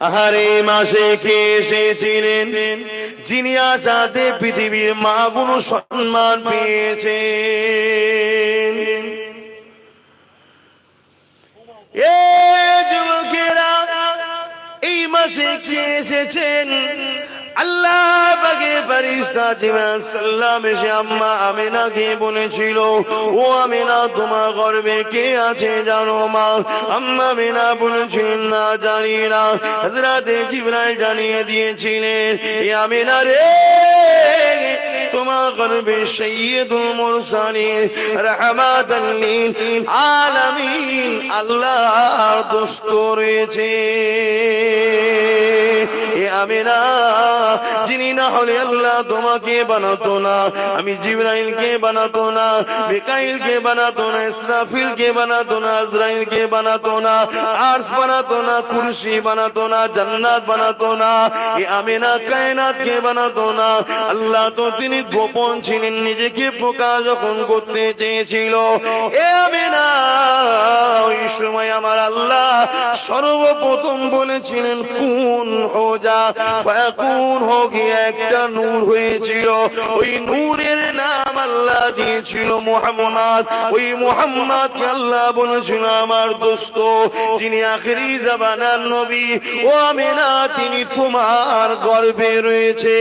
আহারে মাসে কে এসেছিলেন যিনি আসাতে পৃথিবীর মাগুলো সম্মান পেয়েছেন? এ যুবকেরা, এই মাসে কে এসেছেন? আল্লাহ পাকের ফেরেশতা জিবরাইল সাল্লাম এসে আম্মা আমিনাকে বলেছিল, ও আমিনা তোমার গর্ভে কে আছে জানো মা? আম্মা আমিনা বলেছিলেন, না জানি না। হযরত জিবরাইল জানিয়ে দিয়েছিলেন, এ আমিনা রে, তোমার গর্ভে সাইয়্যিদুল মুরসালিন রাহমাতাল লিল আলামিন আল্লাহর দোস্ত রয়েছে। এ আমিনা, যিনি না হলে আল্লাহ তোমাকে বানাতো না, আমি জিবরাইলকে বানাতো না, মিকাইলকে বানাতো না, ইসরাফিলকে বানাতো না, আজরাইলকে বানাতো না, আরশ বানাতো না, কুরসি বানাতো না, জান্নাত বানাতো না, এ আমিনা কায়নাতকে বানাতো না। আল্লাহ তো তিনি গোপন ছিলেন, নিজেকে প্রকাশ যখন করতে চেয়েছিল, এ আমিনা, ওই সময় আমার আল্লাহ সর্বপ্রথম বলেছিলেন কুন হো যা, ফাকুন হো গিয়ে একটা নূর হয়েছিল। ওই নূরের নাম আল্লাহ দিয়েছিল মুহাম্মদ। ওই মুহাম্মদকে আল্লাহ বলেছিল আমার দোস্ত, যিনি আখিরি জামানার নবী। ও আমিনা, তিনি তোমার গর্ভে রয়েছে।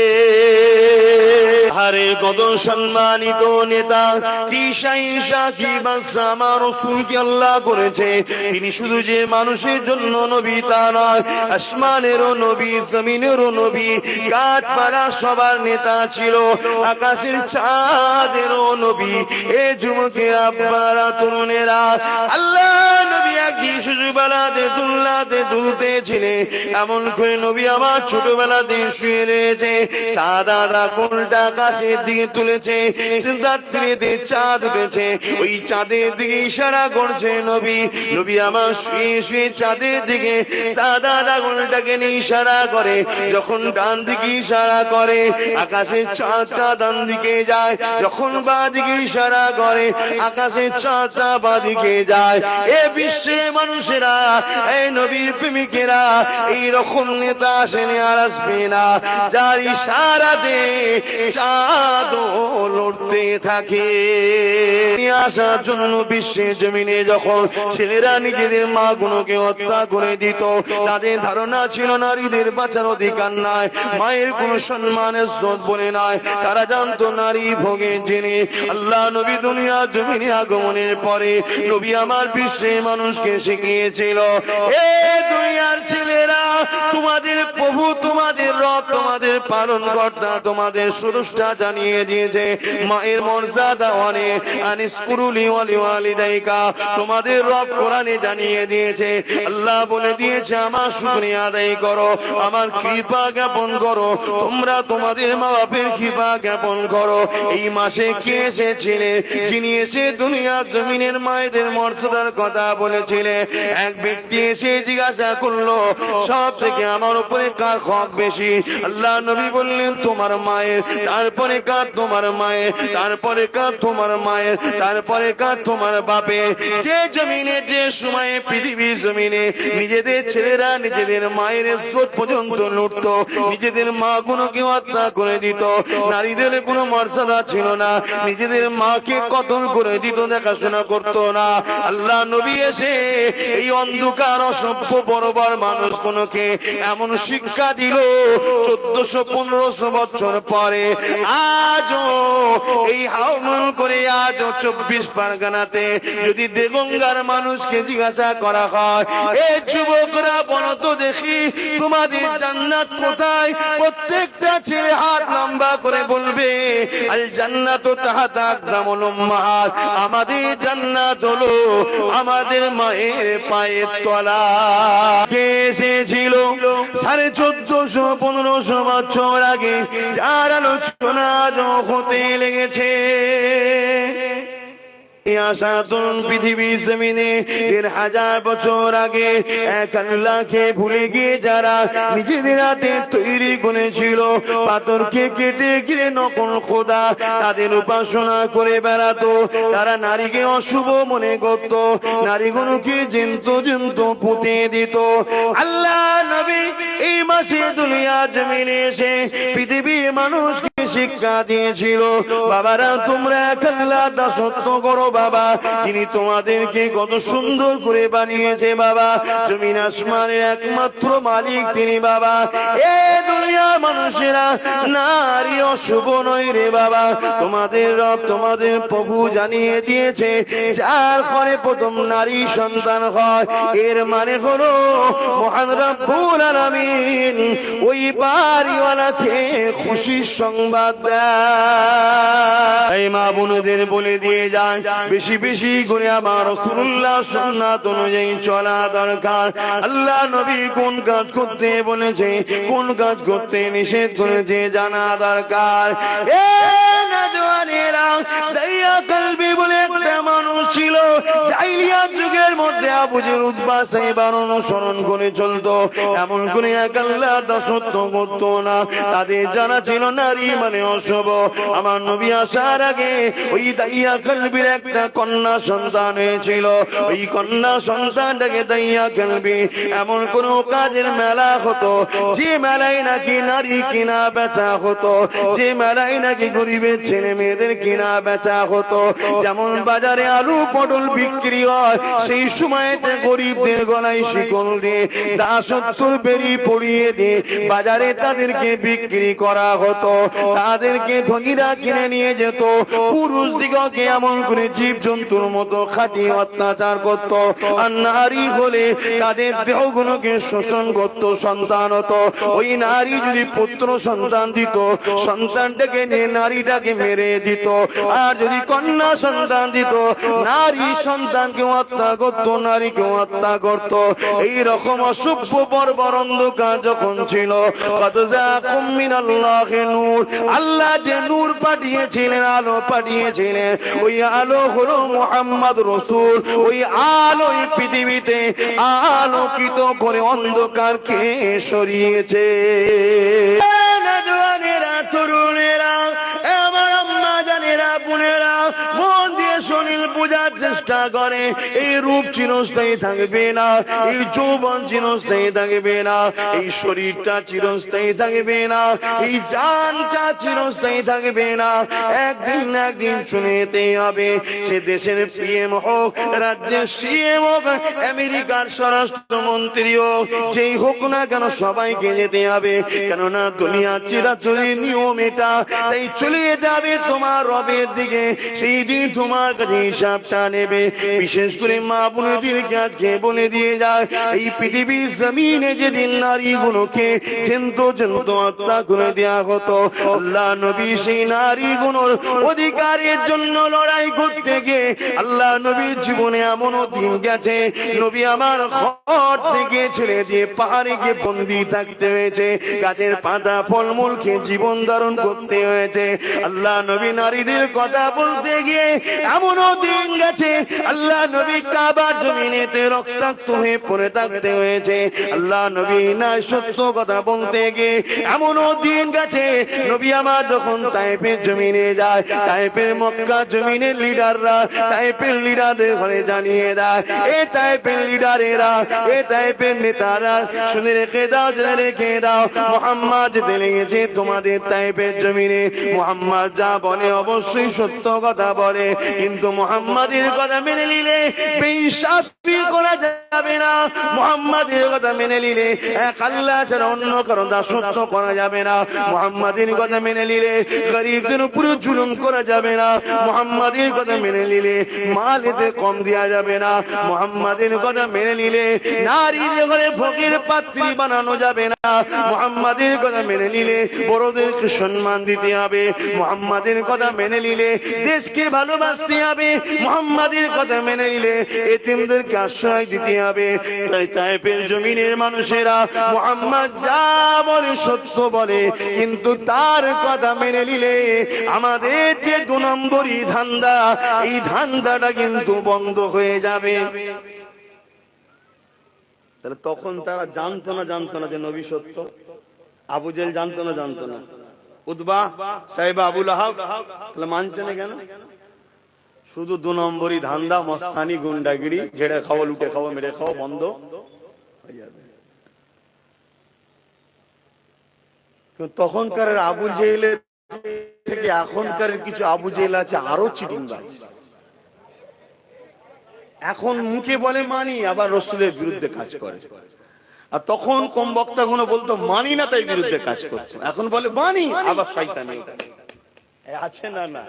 আরে কত সম্মানিত নেতা, কি শাইশা, কি বাদশা আমার রাসূলকে আল্লাহ করেছে। তিনি শুধু যে মানুষের জন্য নবী তা নয়, আসমানেরও নবী, জমিনেরও নবী, গাছপালা সবার নেতা ছিল, আকাশের চাঁদেরও নবী। এ যুবকেরা, আব্বারা, তরুণেরা, আল্লাহ নবী একদিন শিশুবেলাতে দুলনাতে দুলতেছিলেন। এমন করে নবী আমার ছোটবেলাতে শুয়ে রয়েছে, সাদারা কোনটা আকাশের দিকে তুলেছে, রাত্রিতে চাঁদ উঠেছে, ওই চাঁদের দিকে ইশারা করছে নবী। নবী আমার শুয়ে শুয়ে চাঁদের দিকে সাদারা কোনটাকে নিয়ে ইশারা করে। যখন ডান দিকে ইশারা করে, আকাশের চাঁদটা ডান দিকে যায়। যখন বাঁ দিকে ইশারা করে, আকাশের চাঁদটা বাঁ দিকে যায়। এ বিশ্বে মানুষেরা, এই নবীর প্রেমিকেরা, এই রকম নেতা আসেনি আর আসবে না, যার ইশারাতে চাঁদ লড়তে থাকে। আসার জন্য বিশ্বের জমিনে যখন ছেলেরা নিজেদের মা গুলোকে হত্যা করে দিত, তাদের ধারণা ছিল নারীদের বাঁচার অধিকার নাই, মায়ের কোন সম্মান ইজ্জত বলে নাই। তারা জানতো নারী ভোগের জিনিস। আল্লাহ নবী দুনিয়া জমিনে আগমনের পরে নবী আমার বিশ্বে মানুষকে শিখিয়েছিল, এ দুনিয়ার ছেলেরা, তোমাদের প্রভু, তোমাদের রব, তোমাদের পালন কর্তা, তোমাদের স্রষ্টা জানিয়ে দিয়েছে মায়ের মর্যাদা অনেক। আনিসকুরুলি ওয়ালি ওয়ালিদাইকা, তোমাদের রব কোরআনে জানিয়ে দিয়েছে, আল্লাহ বলে দিয়েছে আমার শুকরিয়া আদায় করো, আমার কৃপা জ্ঞাপন করো, তোমরা তোমাদের মা বাপের কৃপা জ্ঞাপন করো। এই মাসে কে এসেছিলে যিনি এসে দুনিয়ার জমিনের মায়েদের মর্যাদার কথা বলেছিলেন? এক ব্যক্তি এসে জিজ্ঞাসা করলো, সব থেকে আমার উপরে কার হক বেশি? আল্লাহ নবী বললেন তোমার মায়ের, তারপরে কার তোমার মায়ের, তারপরে কার তোমার মায়ের, তারপরে কার তোমার বাপে। যে জমিনে, যে সময়ে পৃথিবীর জমিনে নিজেদের ছেলেরা নিজেদের মায়ের ইজ্জত পর্যন্ত লুটত, নিজেদের মা গুলোকে হত্যা করে দিত, নারীদের কোনো মর্যাদা ছিল না, নিজেদের মাকে কতল করে দিত, দেখাশোনা করতো না। আল্লাহ নবী এসে এই অন্ধকার অসভ্য বর্বর মানুষগুলোকে এমন শিক্ষা দিল, 1400-1500 বছর পরে আজও এই হাওমন করে আজও 24 পরগনাতে যদি দেগঙ্গার মানুষকে জিজ্ঞাসা করা হয়, এ যুবকরা বলো তো দেখি তোমাদের জান্নাত কোথায়? প্রত্যেকটা ছেলে হাত লম্বা করে বলবে, আল জান্নাতু তাহতা আকদামুল উম্মাহাত, আমাদের জান্নাত হলো আমাদের মায়ের পায়ের তলা। কে এসেছিল 1450-1500 বছর আগে, যার আলোচনা হতে লেগেছে। পৃথিবীর জমিনে 1000 বছর আগে এক আল্লাহকে ভুলে গিয়ে যারা নিজেদের হাতে তৈরি করেছিল পাথরকে কেটে গিয়ে নকল খোদা, তাদের উপাসনা করে বেড়াতো। তারা নারীকে অশুভ মনে করত, নারীগুলোকে জিন্ত জিন্ত পুঁতে দিত। আল্লাহ নবী মাসে দুনিয়া জমিনে এসে পৃথিবীর মানুষকে শিক্ষা দিয়েছিল, বাবারা তোমরা এক আল্লাহর দাসত্ব করো বাবা, যিনি তোমাদেরকে কত সুন্দর করে বানিয়েছে বাবা, জমিন আসমানের একমাত্র মালিক তিনি বাবা। এ দুনিয়ার মানুষেরা নারী অশুভ নয় রে বাবা, তোমাদের রব তোমাদের প্রভু জানিয়ে দিয়েছে যার ঘরে প্রথম নারী সন্তান হয় এর মানে হলো মহান রব্বুল আলামিন ওই বাড়িওয়ালাকে খুশির সংবাদ দেয়। এই মা বোনদের বলে দিয়ে যায় বেশি বেশি করে আমার রাসূলুল্লাহ সুন্নাত অনুযায়ী চলা দরকার। আল্লাহ নবী কোন কাজ করতে বলেছে, কোন কাজ করতে নিষেধ করেছে জানা দরকার। এ নওজওয়ানেরা, দাইয়া কলবি বলে একটা মানুষ ছিল জাহিলিয়াত যুগের মধ্যে আবু জেহেল উতবা সাইবার অনুসরণ করে চলতো, এমন করে এক আল্লাহর দাসত্ব করতো না। তাদের জানা ছিল নারী মানে অশুভ। আমার নবী আসার আগে ওই দাইয়া কলবির একটা কন্যা সন্তান হয়েছিল। ওই কন্যা সন্তানটাকে দাইয়া কলবি এমন কোন কাজের মেলা হতো যে মেলায় নাকি নারী কিনা বেচা হতো, যে মেলায় নাকি গরিবের ছেলে মেয়েদের কিনা বেচা হতো। যেমন বাজারে আলু পটল বিক্রি হয়, সেই সময়তে গরিবদের গলায় শিকল দিয়ে দাসত্বর বেরি পড়িয়ে দিয়ে বাজারে তাদেরকে বিক্রি করা হতো। তাদেরকে ধনীরা কিনে নিয়ে যেত, পুরুষ দিগকে এমন করে জীব জন্তুর মতো খাটিয়ে অত্যাচার করত। আর নারী হলে তাদের দেহগুলোকে শোষণ করত, সন্তান হতো। ওই নারী যদি পুত্র সন্তান দিত, সন্তানটাকে নিয়ে নারীটাকে মেরে দিত। আর যদি কন্যা সন্তান দিত, নারী সন্তানকে হত্যা করত, নারীকে হত্যা করত। এইরকম অসভ্য বর্বর অন্ধকার যখন ছিল, আল্লাহ যে নূর পাঠিয়েছিলেন, আলো পাঠিয়েছিলেন, ওই আলো হলো মুহাম্মদ রাসূল। ওই আলোই পৃথিবীতে আলোকিত করে অন্ধকারকে সরিয়েছে। তরুণেরা, আমার আম্মা জানেরা, বোনেরা, মন দিয়ে শরীর বোঝার চেষ্টা করে। এই রূপ চিরস্থায়ী থাকবে না, এই যৌবন চিরস্থায়ী থাকবে না, এই শরীরটা চিরস্থায়ী থাকবে না, এই জানটা চিরস্থায়ী থাকবে না। একদিন না একদিন চলে যেতে হবে। সে দেশের পিএম হোক, রাজ্যের সিএম হোক, আমেরিকার স্বরাষ্ট্রমন্ত্রী হোক, যেই হোক না কেন সবাইকে যেতে হবে। কেননা দুনিয়া চিরাচরিত নিয়ম এটা, তাই চলে যেতে হবে তোমার রবের দিকে। সেই দিন তোমার কাছে হিসাবটা নেবে। বিশেষ করে মা বোনদেরকে আজকে বলে দিয়ে যায়, এই পৃথিবীর জমিনে যেদিন নারীগুলোকে জ্যান্ত হত্যা করে দেয়া হতো, আল্লাহ নবী সেই নারীগুলোর অধিকারের জন্য লড়াই করতে গিয়ে আল্লাহ নবীর জীবনে এমনও দিন গেছে, নবী আমার ঘর থেকে ছেড়ে দিয়ে পাহাড়ে গিয়ে বন্দী থাকতে হয়েছে, গাছের পাতা ফলমূল খেয়ে জীবন ধারণ করতে হয়েছে। আল্লাহ নবী নারীদের কথা বলতে গিয়ে এমনও দিন গেছে, আল্লাহ নবী কাবার জমিনেতে রক্তাক্ত হয়ে পড়ে থাকতে হয়েছে। আল্লাহ নবী না সত্য কথা বলতে গিয়ে এমনও দিন গেছে, নবী আমার যখন তায়েফের জমিনে যায়, তায়েফের মক্কা জমিনের লিডাররা তায়েফের লিডারদের ঘরে জানিয়ে দেয়, এ তায়েফের লিডারেরা, এ তায়েফের নেতারা, শুনে রেখে দাও, জেনে রেখে দাও, মুহাম্মদ যেতে লেগেছে তোমাদের তায়েফের জমিনে। মুহাম্মদ যা বলে অবশ্যই সত্য কথা বলে, কিন্তু মুহাম্মাদের কথা মেনে নিলে বেইনসাফি করা যাবে না। মুহাম্মাদের কথা মেনে নিলে এক আল্লাহ ছাড়া অন্য কারো দাসত্ব করা যাবে না। মুহাম্মাদের কথা মেনে নিলে গরিবদের উপরে জুলুম করা যাবে না। মুহাম্মাদের কথা মেনে নিলে মালেতে কম দেওয়া যাবে না। মুহাম্মাদের কথা মেনে নিলে নারীদের ঘরে ভোগের পাত্রী বানানো যাবে না। মুহাম্মাদের কথা মেনে নিলে বড়দেরকে সম্মান দিতে হবে। মুহাম্মাদের কথা মেনে নিলে দেশকে ভালোবাসতে হবে। মুহাম্মাদের কথা মেনে নিলে এতিমদেরকে আশ্রয় দিতে হবে। তাই তায়েফের জমিনের মানুষেরা মুহাম্মদ যা বলে সত্য বলে, কিন্তু তার কথা মেনে নিলে আমাদের যে 2 নম্বরই ধান্দা, এই ধান্দাটা কিন্তু বন্ধ হয়ে যাবে। তাহলে তখন তারা জানতো না যে নবী সত্য। আবু জেহেল জানতো না, উতবা সাইবা আবু লাহাব, তাহলে মানছে না কেন? শুধু 2 নম্বরই ধান্দা, মস্তানি, গুন্ডাগিরি, ঝেড়ে খাওয়া, লুটে খাওয়া, মেরে খাওয়া বন্ধ হয়ে যাবে। তখনকার আবু জেহেলের থেকে এখনকার কিছু আবু জেহেল আছে আরো চিটিংবাজ। এখন মুখে বলে মানি, আবার রসুলের বিরুদ্ধে কাজ করে। আর তখন কম বক্তা গুলো বলতো মানি না, তাই বিরুদ্ধে কাজ করতো। এখন বলে মানি, আবার শয়তানি আছে না না।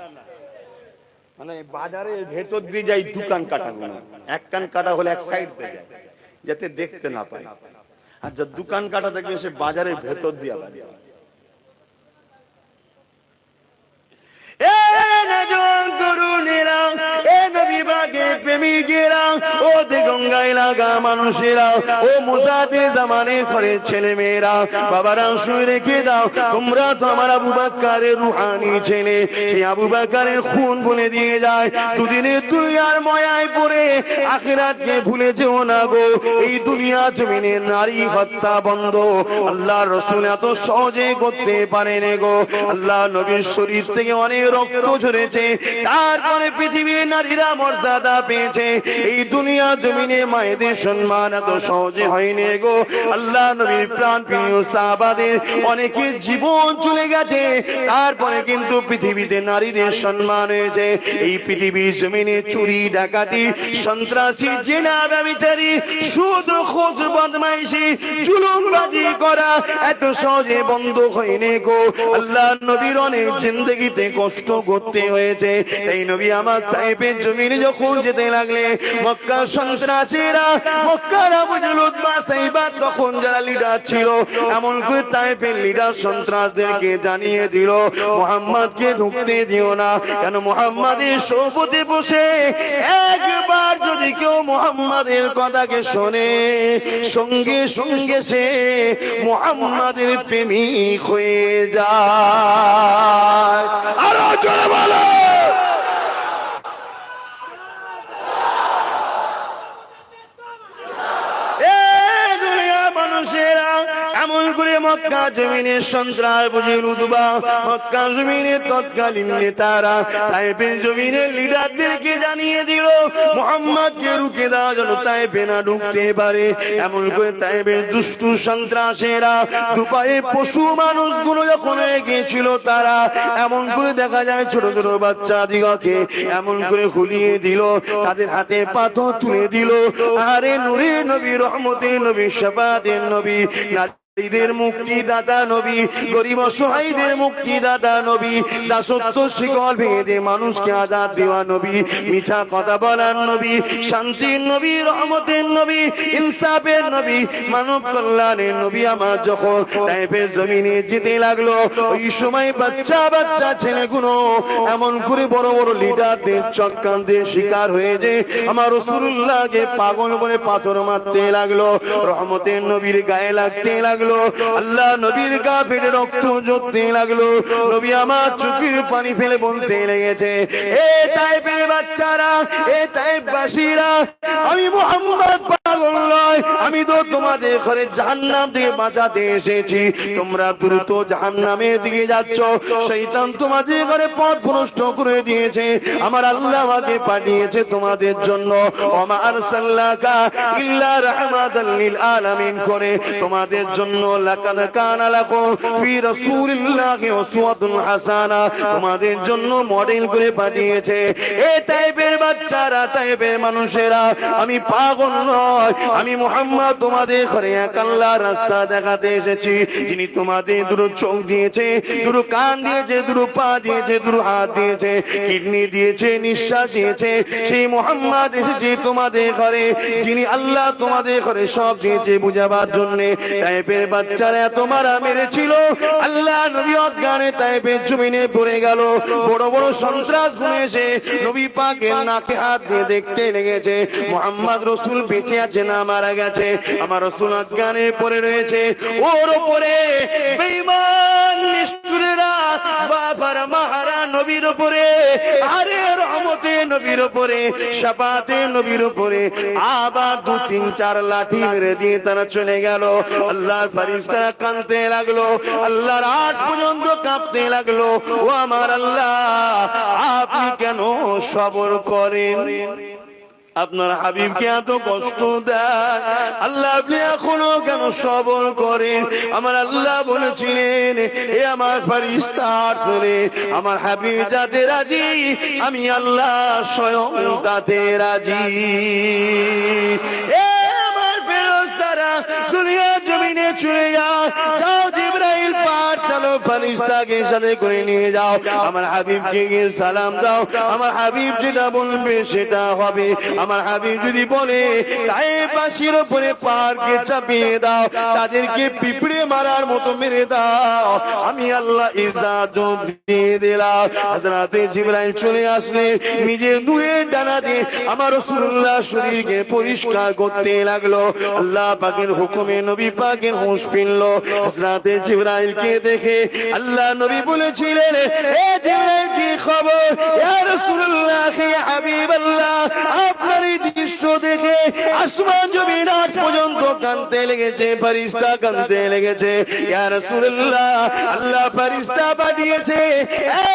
মানে বাজারের ভেতর দিয়ে যাই দোকান কাটা গুলো, এক কান কাটা হলে এক সাইড দিয়ে যায় যাতে দেখতে না পায়। আর যা দোকান কাটা দেখবে সে বাজারের ভেতর দিয়ে আবার মানুষেরা, ও মুসাফির জামানের ঘরের ছেলে মেয়েরা, বাবারা শুনে রেখে দাও, তোমরা তো আমার আবু বকরের রুহানি ছেলে। সেই আবু বকরের খুন বলে দিয়ে যায়। দুদিনের দুনিয়ার মায়ায় পড়ে আখিরাতকে ভুলে যেও না গো। এই দুনিয়া জমিনে নারী হত্যা বন্ধ আল্লাহর রাসূল এত সহজে করতে পারেন গো। আল্লাহ নবীর শরীর থেকে অনেক রক্ত ঝরেছে, তারপরে পৃথিবীর নারীরা মর্যাদা পেয়েছে। এই দুনিয়া জমিনে মায়েদের সম্মান এত সহজে হয়নি গো। আল্লাহ নবীর প্রাণ প্রিয় সাহাবাদের অনেকের জীবন চলে গেছে, তারপরে কিন্তু পৃথিবীতে নারীদের সম্মান হয়েছে। এই পৃথিবীর জমিনে চুরি ডাকাতি সন্ত্রাসী জেনা ব্যভিচারী সুদ খোঁজ বদমাইশি জুলুমবাজি করা এত সহজে বন্ধ হয়নি গো। আল্লাহ নবীর অনেক জিন্দেগিতে কষ্ট করতে হয়েছে। এই নবী আমার তায়েফের জমিনে যখন যেতে লাগলে মক্কা সন্ত্রাসীরা, মক্কার আবু জেহেল উতবা সাইবা তখন যারা লিডার ছিল, এমন করে তায়েফের লিডার সন্ত্রাসদেরকে জানিয়ে দিল মুহাম্মদকে ঢুকতে দিও না। কেন মুহাম্মাদের সোবতে বসে একবার যদি কেউ মুহাম্মাদের কথাকে শোনে, সঙ্গে সঙ্গে সে মুহাম্মাদের প্রেমিক হয়ে যায়। আরো জোরে বলো। এমন করে মক্কা জমিনে সন্ত্রাস বুঝে উতবা, মক্কা জমিনে তৎকালীন নেতারা তায়েফের জমিনের লিডারদেরকে জানিয়ে দিল মুহাম্মদকে রুখে দেওয়া যেন তায়েফে না ঢুকতে পারে। এমন করে তায়েফের দুষ্টু সন্ত্রাসীরা দুপায়ে পশু মানুষগুলো যখন হয়ে গিয়েছিল, তারা এমন করে দেখা যায় ছোট ছোট বাচ্চা দিগকে এমন করে হুলিয়ে দিল, তাদের হাতে পাথর তুলে দিল। আরে নূরে নবী, রহমতের নবী, শাফাতের নবী, নারীদের মুক্তিদাতা নবী, গরিব অসহায়দের মুক্তিদাতা নবী, দাসত্ব শিকল ভেঙে মানুষকে আজাদ দেওয়া নবী, মিঠা কথা বলার নবী, শান্তির নবী, রহমতের নবী, ইনসাফের নবী, মানব কল্যাণের নবী আমার যখন তায়েফের জমিনে যেতে লাগলো, ওই সময় বাচ্চা বাচ্চা ছেলেগুলো এমন করে বড় বড় লিডারদের চক্রান্তের শিকার হয়ে যে আমার রাসূলুল্লাহকে পাগল বলে পাথর মারতে লাগলো, রহমতের নবীর গায়ে লাগতে লাগলো, আল্লাহ নবীর গা ফেটে রক্ত ঝরতে লাগলো। নবী আমার চোখের পানি ফেলে বলতে লেগেছে, এ তায়েফের বাচ্চারা, এ তায়েফবাসীরা, আমি মুহাম্মদ পাগল নয়, আমি তো তোমাদের ঘরে জাহান্নাম থেকে বাঁচাতে এসেছি। তোমরা দ্রুত জাহান্নামের দিকে যাচ্ছ, শয়তান তোমাদের ঘরে পথ ভ্রষ্ট করে দিয়েছে। আমার আল্লাহ আমাকে পাঠিয়েছে তোমাদের জন্য, ওমা আরসালনাকা ইল্লা রাহমাতাল লিল আলামিন করে তোমাদের জন্য। লাকাদ কানা লাকুম ফি রাসূলিল্লাহি উসওয়াতুন হাসানা, তোমাদের জন্য মডেল করে পাঠিয়েছে। এই তায়েফের বাচ্চারা, তায়েফের মানুষেরা, আমি পাগল নয়, আমি মুহাম্মদ তোমাদের ঘরে এক আল্লাহর রাস্তা দেখাতে এসেছি, যিনি তোমাদের দুটো চোখ দিয়েছে, দুটো কান দিয়েছে, দুটো পা দিয়েছে, দুটো হাত দিয়েছে, কিডনি দিয়েছে, নিঃশ্বাস দিয়েছে। সেই মুহাম্মদ এসেছে তোমাদের ঘরে, যিনি আল্লাহ তোমাদের ঘরে সব দিয়েছে বুঝাবার জন্য। তায়েফের বাচ্চারা এত মারা মেরেছিল, আল্লাহ নবী অজ্ঞানে তায়েফের জমিনে পড়ে গেল। বড় বড় সন্ত্রাস ঘুমিয়েছে, নবী পাকের নাকে হাত দিয়ে দেখতে লেগেছে মুহাম্মদ রাসূল বেঁচে আছে না মারা গেছে। আমার রাসূল অজ্ঞানে পড়ে রয়েছে, ওর উপরে বেঈমান নিষ্ঠুরেরা বাবার মাহারা নবীর উপরে, আরে রহমতে নবীর উপরে, শাফাতে নবীর উপরে আবার 2-3-4 লাঠি মেরে দিয়ে তারা চলে গেল। আল্লাহর ফেরেশতারা কাঁদতে লাগলো, আল্লাহর আরশ পর্যন্ত কাঁপতে লাগলো, ও আমার আল্লাহ, আপনি কেন সবর করেন? আপনার হাবিবকে এত কষ্ট দেয়, আল্লাহ আপনি এখনো কেন সবর করেন? আমার আল্লাহ বলেছিলেন, এ আমার ফেরেশতা রে, আমার হাবিব যাতে রাজি, আমি আল্লাহ স্বয়ং তাতে রাজি। এ আমার ফেরেশতারা, দুনিয়া জমিনে চলে যাও, যাও জিবরাইল পাক চলো ফেরেশতাকে সাথে করে নিয়ে যাও, আমার হাবিবকে গিয়ে সালাম দাও, আমার হাবিব যেটা বলবে সেটা হবে। আমার হাবিব যদি বলে তায়েফবাসীর উপরে পাহাড়কে চাপিয়ে দাও, তাদেরকে পিঁপড়ে মারার মতো মেরে দাও, আমি আল্লাহ ইজাজত দিয়ে দিলাম। হযরত জিবরাইল চলে আসলে নিজের নূরের ডানা দিয়ে আমার রাসূলুল্লাহ শরীরকে পরিষ্কার করতে লাগলো। আল্লাহ পাকের হুকুমে নবী পাকের হুঁশ ফিরল। হযরত জিবরাইলকে দেখে আল্লাহ নবী বলেছিলেন, এ জিবরাইল কি খবর? ইয়া রাসূলুল্লাহ, ইয়া হাবিবাল্লাহ, আপনার এই দৃশ্য দেখে আসমান জমিন আজ পর্যন্ত কাঁদতে লেগেছে, ফেরেশতা কাঁদতে লেগেছে। ইয়া রাসূলুল্লাহ, আল্লাহ ফেরেশতা পাঠিয়েছে,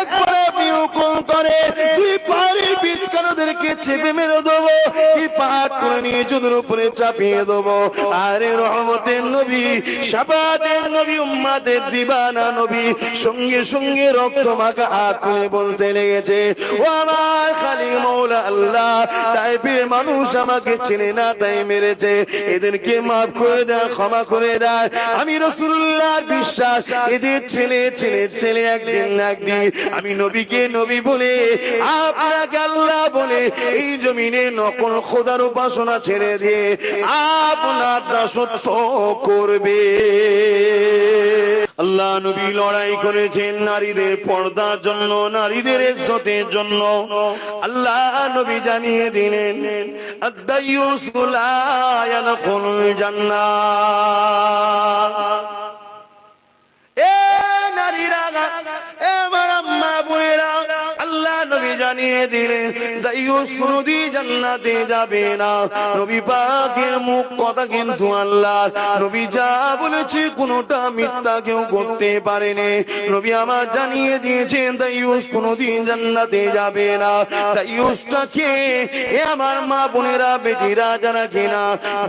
একবারে আপনি হুকুম করে দুই পাহাড়ের বীজকারদেরকে চেপে মেরে দেবো, এই পাহাড় করে নিয়ে চোখের উপরে চাপিয়ে দেবো। আরে রহমতের নবী, শাফাতের নবী, উম্মতের দিবানা নবী সঙ্গে সঙ্গে রক্ত মাখা হাত তুলে বলতে লেগেছে, ও আমার খালিক মওলা আল্লাহ, তাইফের মানুষ আমাকে চেনে না তাই মেরেছে, এদেরকে মাফ করে দেয়, ক্ষমা করে দেয়। আমি রাসূলুল্লাহর বিশ্বাস, এদের ছেলে ছেলে ছেলে একদিন না একদিন আমি নবীকে নবী বলে, আপনাকে আল্লাহ বলে এই জমিনে নকল খোদার উপাসনা ছেড়ে দিয়ে আপনার দাসত্ব করবে। আল্লাহ নবী লড়াই করেছেন নারীদের পর্দার জন্য, নারীদের ইজ্জতের জন্য। আল্লাহ নবী জানিয়ে দিলেন, আদ-দায়্যুসু লা ইয়াদখুলুল জান্নাহ। এ নারীরা, এ আমার আম্মা বোনেরা, আল্লাহ নবী জানিয়ে দিলেন, দায়্যুস কোনদিন জান্নাতে যাবে না। নবী পাকের মুখ কথা কিন্তু আল্লাহ নবী যা বলেছে কোনটা মিথ্যা কেউ করতে পারেনি। নবী আমার জানিয়ে দিয়েছেন দায়্যুস কোনদিন জান্নাতে যাবে না। দায়্যুসটা কে? এ আমার মা বোনেরা, বেটিরা যারা কিনা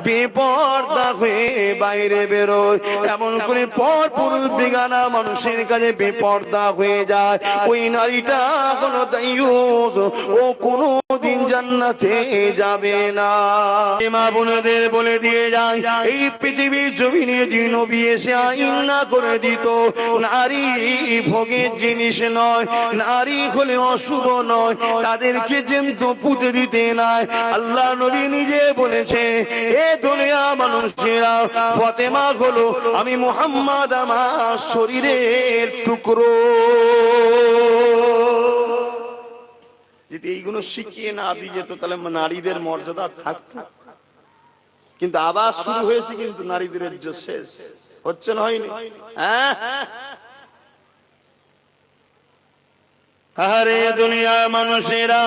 বেপরদা হয়ে বাইরে বেরোয়, এমন করে পর পুরুষ বেগানা মানুষের কাছে বেপরদা হয়ে যায়, ওই নারীটা কোনো দায়্যুস, ও কোনদিন জান্নাতে যাবে না। মা বোনদের বলে দিয়ে যায়, এই পৃথিবীর জমিনে যে নবী এসে আইন না করে দিত, নারী ভোগের জিনিস নয়, নারী হলে অশুভ নয়, তাদেরকে যেন্ত পুঁতে দিতে নাই। আল্লাহ নবী নিজে বলেছে, এ দুনিয়া মানুষেরা, ফাতেমা হলো আমি মুহাম্মদ আমার শরীরের টুকরো। যদি এইগুলো শিখিয়ে না দিয়ে যেত তাহলে নারীদের মর্যাদা থাকতো। কিন্তু আবার শুরু হয়েছে, কিন্তু নারীদের ইজ্জত শেষ হচ্ছে না, হয়নি? হ্যাঁ, আরে দুনিয়া মানুষেরা,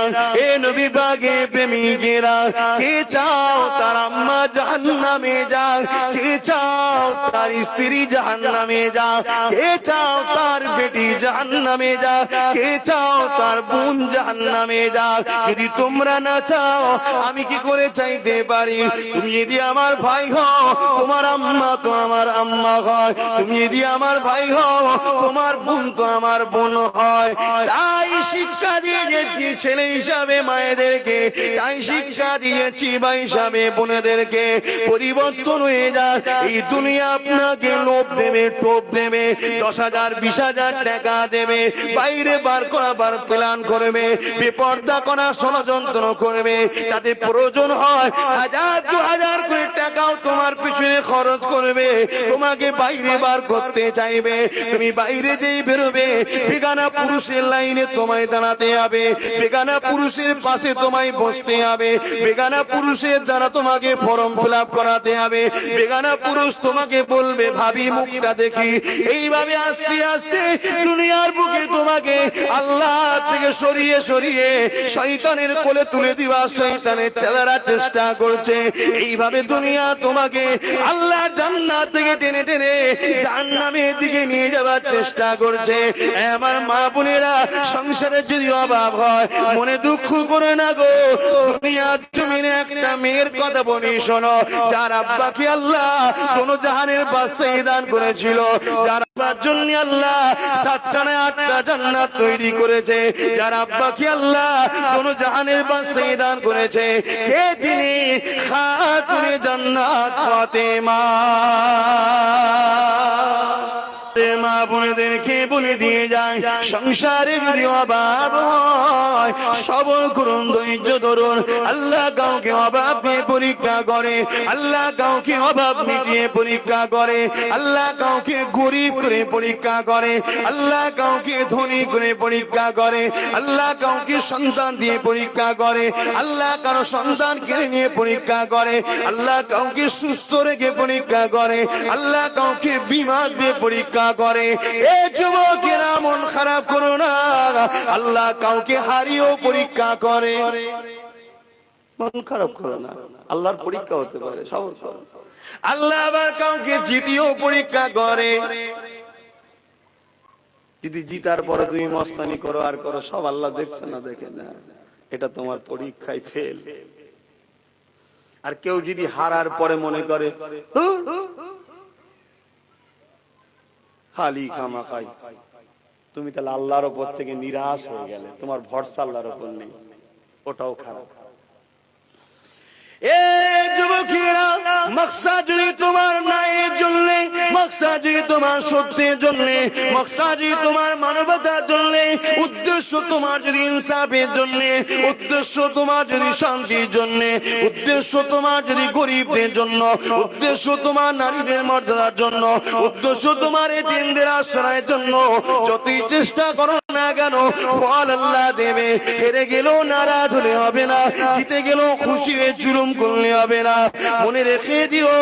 এ নবী পাকে প্রেমিকেরা, কে চাও তার আম্মা জাহান্নামে যাক, কে চাও তার স্ত্রী জাহান্নামে যাক, কে চাও তার বেটি জাহান্নামে যাক, কে চাও তার বোন জাহান্নামে যাক। যদি তোমরা না চাও, আমি কি করে চাইতে পারি? তুমি যদি আমার ভাই হও, তোমার আম্মা তো আমার আম্মা হয়। তুমি যদি আমার ভাই হও, তোমার বোন তো আমার বোন হয়। তাই শিক্ষা দিয়েছি ছেলে হিসাবে মায়েদেরকে, তাই শিক্ষা দিয়েছি ভাই হিসাবে বোনেদেরকে। পরিবর্তন হয়ে যায়। এই দুনিয়া আপনাকে লোভ দেবে, টোপ দেবে, 10,000 20,000 টাকা দেবে, বাইরে বার করাবার প্ল্যান করবে, বেপর্দা করার ষড়যন্ত্র করবে। তাদের প্রয়োজন হয় 1000 2000 করে টাকাও তোমার পিছনে খরচ করবে, তোমাকে বাইরে বার করতে চাইবে। তুমি বাইরে যেই বেরোবে, বেগানা পুরুষের লাইনে তোমায় দাঁড়াতে হবে, বেগানা পুরুষের পাশে তোমায় বসতে হবে, বেগানা পুরুষের দ্বারা তোমাকে ফর্ম ফিল আপ করাতে হবে, বেগানা পুরুষ তোমাকে বলবে ভাবি মুখটা দেখি। এইভাবে আস্তে আস্তে দুনিয়ার বুকে তোমাকে আল্লাহ থেকে সরিয়ে সরিয়ে শয়তানের কোলে তুলে দিবা। শয়তানের ছেলেরা চেষ্টা করছে এইভাবে দুনিয়া দুনিয়া তোমাকে আল্লাহর জান্নাত থেকে টেনে টেনে জাহান্নামের দিকে নিয়ে যাওয়ার চেষ্টা করছে। আমার মা বোনেরা, সংসারে যদি অভাব হয় মনে দুঃখ করে না গো। দুনিয়ার জমিনে একটা মেয়ের কথা বলি শোনো, যার আব্বাকে আল্লাহ কোন জাহানের বাদশাহী দান করেছিল, যার আব্বার জন্য আল্লাহ 7টা না 8টা জান্নাত তৈরি করেছে, যার আব্বাকে আল্লাহ কোন জাহানের বাদশাহী দান করেছে, কে তিনি? খাতুনে জান্নাত ফাতেমা। মা বোনেদেরকে বলে দিয়ে যায়, সংসারে যদি অভাব হয় সবর করুন, ধৈর্য ধরুন। আল্লাহ কাউকে অভাব নিয়ে পরীক্ষা করে, আল্লাহ কাউকে অভাব মিটিয়ে পরীক্ষা করে, আল্লাহ কাউকে গরিব করে পরীক্ষা করে, আল্লাহ কাউকে ধনী করে পরীক্ষা করে, আল্লাহ কাউকে সন্তান দিয়ে পরীক্ষা করে, আল্লাহ কারো সন্তান কেড়ে নিয়ে পরীক্ষা করে, আল্লাহ কাউকে সুস্থ রেখে পরীক্ষা করে, আল্লাহ কাউকে বিমার দিয়ে পরীক্ষা করে। এ যুবকেরা মন খারাপ করো না, আল্লাহ কাউকে হারিয়েও পরীক্ষা করে। মন খারাপ করো না, আল্লাহর পরীক্ষা হতে পারে, সবর করো। আল্লাহ আবার কাউকে জিতিয়েও পরীক্ষা করে। যদি জিতার পরে তুমি মস্তানি করো আর করো, সব আল্লাহ দেখছে না, দেখে না, এটা তোমার পরীক্ষায় ফেল। আর কেউ যদি হারার পরে মনে করে খালি খামাখাই, তুমি তাহলে আল্লাহর উপর থেকে নিরাশ হয়ে গেলে, তোমার ভরসা আল্লাহর উপর নেই, ওটাও খারাপ। এ যুবকেরা, মাকসাদ যদি তোমার ন্যায়ের জন্য, মাকসাদ যদি তোমার সত্যের জন্য, মাকসাদ যদি তোমার মানবতার জন্য, উদ্দেশ্য তোমার যদি ইনসাফের জন্য, উদ্দেশ্য তোমার যদি শান্তির জন্য, উদ্দেশ্য তোমার যদি গরিবদের জন্য, উদ্দেশ্য তোমার নারীদের মর্যাদার জন্য, উদ্দেশ্য তোমার এতিমদের আশ্রয়ের জন্য, যতই চেষ্টা করো না কেন ফল আল্লাহ দেবে। হেরে গেলেও নারাজ হলে হবে না, জিতে গেলেও খুশি হয়ে জুলুম করলে হবে না। মনে রেখে দিও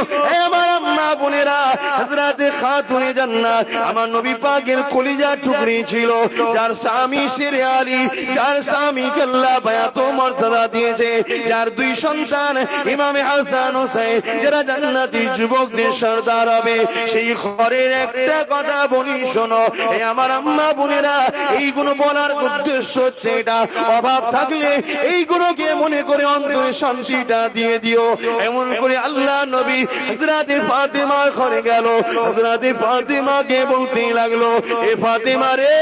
আমার আম্মা বোনেরা, হযরতে খাতুনে জান্নাত আমার নবী পাকের কলিজার টুকরি ছিল, যার স্বামী শেরে আলী, যার স্বামীকে আল্লাহ বায়াত মর্যাদা দিয়েছে, যার 2 সন্তান ইমামে হাসান হোসেন, যারা জান্নাতি যুবকদের সর্দার হবে। সেই ঘরের একটা কথা বলি শোনো, এই আমার আম্মা বোনেরা, এইগুলো বলার উদ্দেশ্য হচ্ছে এটা, অভাব থাকলে এইগুলোকে মনে করে অন্তরে শান্তিটা দিয়ে দিও। এমন করে আল্লাহ নবী হযরতে ফাতেমা ঘরে গেল, হযরতে ফাতেমাকে বলতে লাগলো, এ ফাতেমা রে,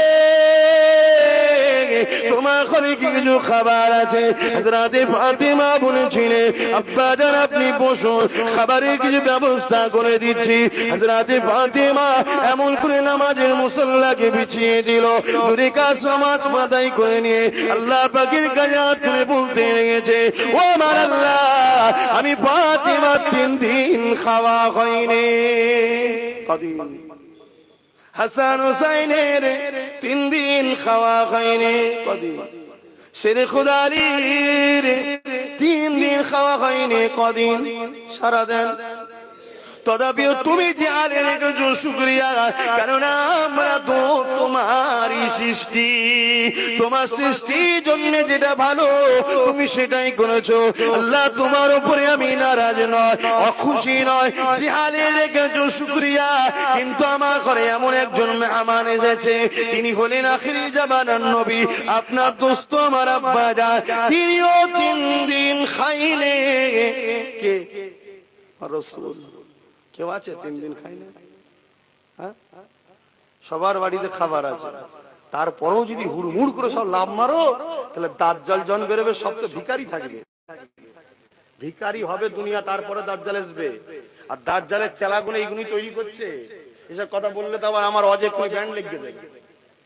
তোমার ঘরে কি কিছু খাবার আছে? হযরতে ফাতেমা বলেছিলেন, আব্বা জান আপনি বসুন, খাবারের কিছু ব্যবস্থা করে দিচ্ছি। হযরতে ফাতেমা এমন করে নামাজের মুসল্লাকে বিছিয়ে দিল, দুই কাজ সমাজ মাথায় করে নিয়ে আল্লাহ পাকের কাছে হাত তুলে বলতে লেগেছে, ও আমার আল্লাহ, আমি ফাতেমা 3 দিন খাওয়া হয়নি। কদিন? হাসান হুসাইনের 3 দিন খাওয়া হয়নি। কদিন? শেরে খুদারির 3 দিন খাওয়া হয়নি। কদিন? সারা দিন। তথাপিও তুমি যে আলে রেখেছো শুকরিয়া, কারণ আমরা তো তোমারই সৃষ্টি, তোমার সৃষ্টির জন্য যেটা ভালো তুমি সেটাই করেছো। আল্লাহ তোমার উপরে আমি নারাজ নয়, অখুশি নয়, যে আলে রেখেছো শুকরিয়া। কিন্তু আমার ঘরে এমন একজন মেহমান এসেছে, তিনি হলেন আখিরি জামানার নবী, আপনার দোস্ত আমার আব্বা জান, তিনিও 3 দিন খাইলে। কে? রাসূল। কেউ আছে 3 দিন খাই না? হ্যাঁ, সবার বাড়িতে খাবার আছে, তারপরেও যদি হুড়মুড় করে সব লাভ মারো, তাহলে দাজ্জাল জন বেরোবে, সব তো ভিখারি থাকবে, ভিখারি হবে দুনিয়া, তারপরে দাজ্জাল আসবে। আর দাজ্জালের চেলাগুলো এইগুলি তৈরি করছে, এসব কথা বললে তো আবার আমার অজে কই ব্যান্ড লিখে দেবে।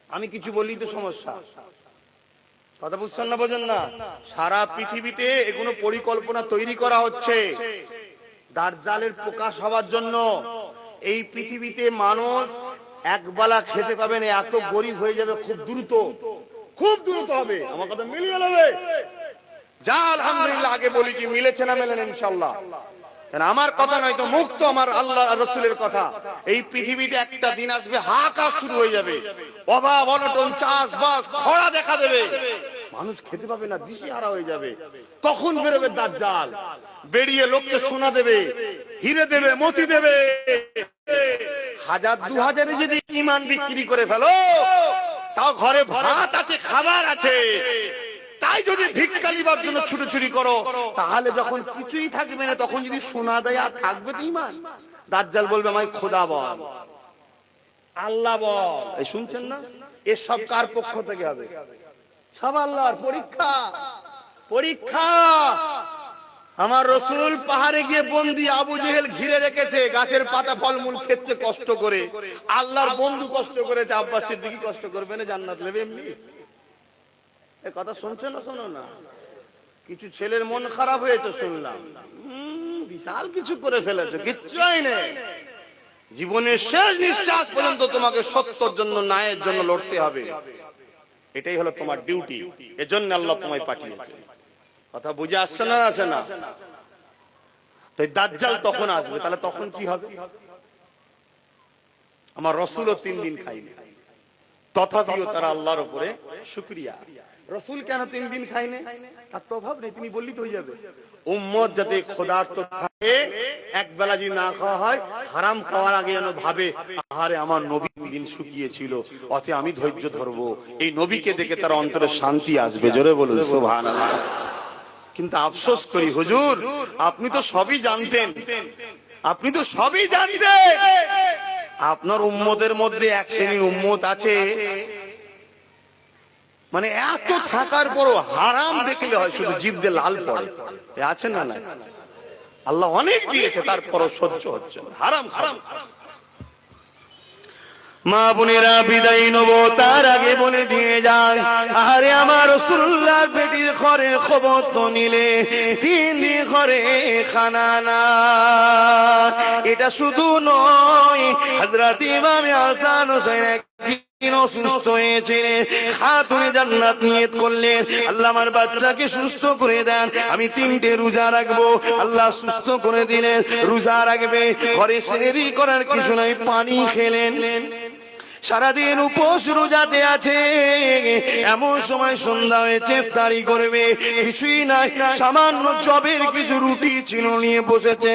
আমি কিছু বললেই তো সমস্যা, কথা বুঝছেন না, বোঝেন না? সারা পৃথিবীতে এগুলো পরিকল্পনা তৈরি করা হচ্ছে দাজ্জালের প্রকাশ হওয়ার জন্য। এই পৃথিবীতে মানুষ একবেলা খেতে পাবে না, এত গরিব হয়ে যাবে, খুব দ্রুত, খুব দ্রুত হবে। আমার কথা মিলিয়ে নেবে যা, আলহামদুলিল্লাহ। আগে বলি কি মিলেছে না মেলেন ইনশাআল্লাহ, কারণ আমার কথা নয় তো, মুক্ত আমার আল্লাহ রাসূলের কথা। এই পৃথিবীতে একটা দিন আসবে, হাহাকার শুরু হয়ে যাবে, অভাব অনটন, চাষবাস, খরা দেখা দেবে। মানুষ খেতে পাবে না, দিশেহারা হয়ে যাবে। তখন বেরোবে দাজ্জাল, বেরিয়ে লোককে সোনা দেবে, হিরে দেবে, মতি দেবে। 1000 2000 যদি ঈমান বিক্রি করে ফেলো, তাও ঘরে ভাত আছে, খাবার আছে। তাই যদি ভিক্ষা লিবার জন্য ছুটোছুটি করো, তাহলে যখন কিছুই থাকবে না, তখন যদি সোনা দেয় আর থাকবে তো ঈমান। দাজ্জাল বলবে আমায় খোদা বল, আল্লাহ বল। এই শুনছেন না? এর সব কার পক্ষ থেকে হবে? সব আল্লাহর পরীক্ষা। পরীক্ষা। আমার রাসূল পাহাড়ে গিয়ে বন্দী, আবু জেহেল ঘিরে রেখেছে, গাছের পাতা ফলমূল খেচ্ছে কষ্ট করে। আল্লাহর বন্ধু কষ্ট করেছে, আব্বাস সিদ্দিকী কষ্ট করবে না, জান্নাত নেবে এমনি? এই কথা শুনছো না? শোনো না। কিছু ছেলের মন খারাপ হয়েছে শুনলাম, বিশাল কিছু করে ফেলেছে, কিচ্ছুই নেই। জীবনের শেষ নিঃশ্বাস পর্যন্ত তোমাকে সত্যের জন্য, ন্যায়ের জন্য লড়তে হবে। এটাই হলো তোমার ডিউটি। এজন্য আল্লাহ তোমায় পাঠিয়েছে। কথা বুঝে আসছে না? আসে না? তো দাজ্জাল তখন আসবে, তাহলে তখন কি হবে? আমার রাসূলও 3 দিন খায়নি, তথাপিও তারা আল্লাহর উপরে শুকরিয়া। রাসূল কেন 3 দিন খায়নি? তার তো অভাব নেই, তিনি বললি তো হয়ে যাবে। উম্মত যাতে ক্ষুধার্ত থাকে, এক বেলা যদি না খাওয়া হয়, হারাম খাওয়ার আগে যেন ভাবে, আহারে আমার নবী দিন শুকিয়েছিল, অতএব আমি ধৈর্য ধরবো। এই নবীকে দেখে তার অন্তরে শান্তি আসবে। জোরে বলুন সুবহানাল্লাহ। কিন্তু আফসোস করি হুজুর, আপনি তো সবই জানতেন, আপনি তো সবই জানতেন। আপনার উম্মতের মধ্যে এক শ্রেণীর উম্মত আছে, মানে এত থাকার পরও হারাম দেখলে হয় শুধু জিভ দিয়ে লাল পড়ে। আছে না? না, আল্লাহ অনেক দিয়েছে, তারপরও সহ্য হচ্ছে না, হারাম খারাপ। মা বোনেরা, বিদায় নেব তার আগে বলে দিয়ে যান, আরে আমার রাসূলুল্লাহর বেটির ঘরে খবর তো নিলে 3 দিন ঘরে খানা না। এটা শুধু নয়, হযরত ইমাম হাসান হোসেন অসুস্থ হয়েছে, খাতুনে জান্নাত নিয়ত করলেন, আল্লাহ আমার বাচ্চাকে সুস্থ করে দেন, আমি 3টে রোজা রাখবো। আল্লাহ সুস্থ করে দিলেন, রোজা রাখবে। ঘরে সেহরি করার কিছু নাই, পানি খেলেন। সারাদিন উপোস রোজাতে আছে, এমন সময় সন্ধ্যা হয়েছে, ইফতারি করবে, কিছুই নাই, সামান্য জবের কিছু রুটি ছিল, নিয়ে বসেছে।